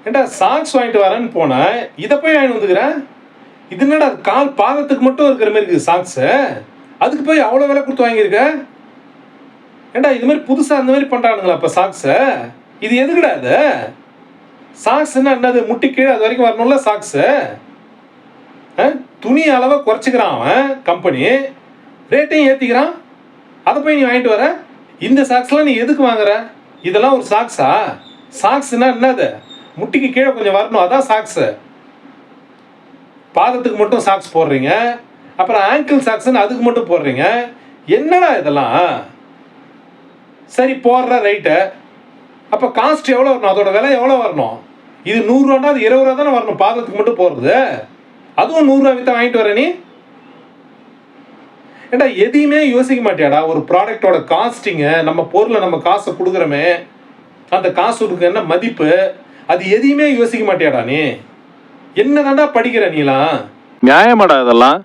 ஏண்டா சாக்ஸ் வாங்கிட்டு வரேன்னு போனேன், இதை போய் வாங்கிட்டு வந்துக்கிறேன். இது என்னடா கால் பாதத்துக்கு மட்டும் இருக்கிற மாதிரி இருக்குது சாக்ஸு, அதுக்கு போய் அவ்வளோ விலை கொடுத்து வாங்கியிருக்க. ஏண்டா இது மாதிரி புதுசாக அந்த மாதிரி பண்ணுறானுங்களா இப்போ சாக்ஸை? இது எதுக்குடா இது? சாக்ஸ்ன்னா என்னது? முட்டி கீழே அது வரைக்கும் வரணும்ல சாக்ஸு. துணி அளவை குறைச்சிக்கிறான் அவன் கம்பெனி, ரேட்டையும் ஏற்றிக்கிறான். அதை போய் நீ வாங்கிட்டு வர. இந்த சாக்ஸ்லாம் நீ எதுக்கு வாங்குற? இதெல்லாம் ஒரு சாக்ஸா? சாக்ஸ்னா என்னது? முட்டிக்கு கீழே கொஞ்சம் வரணும், அதான் சாக்ஸு. பாதத்துக்கு மட்டும் சாக்ஸ் போடுறீங்க, அப்புறம் ஆங்கிள் சாக்ஸ்ன்னு அதுக்கு மட்டும் போடுறீங்க. என்னடா இதெல்லாம்? சரி போடுற ரைட்டு, அப்போ காஸ்ட் எவ்வளோ வரணும்? அதோட விலை எவ்வளோ வரணும்? இது 100 ரூபாண்டா, அது 20 ரூபா தானே வரணும் பாதத்துக்கு மட்டும் போடுறது. அதுவும் 100 ரூபா வித்தா வாங்கிட்டு வர நீ? ஏண்டா எதையுமே யோசிக்க மாட்டியாடா? ஒரு ப்ராடக்டோட காஸ்டிங்கு, நம்ம பொருளை நம்ம காசை கொடுக்குறோமே, அந்த காசுக்கு என்ன மதிப்பு, அது எதையுமே யோசிக்க மாட்டியாடா நீ? என்னதான்டா படிக்கிற நீலாம்? நியாயமாடா இதெல்லாம்?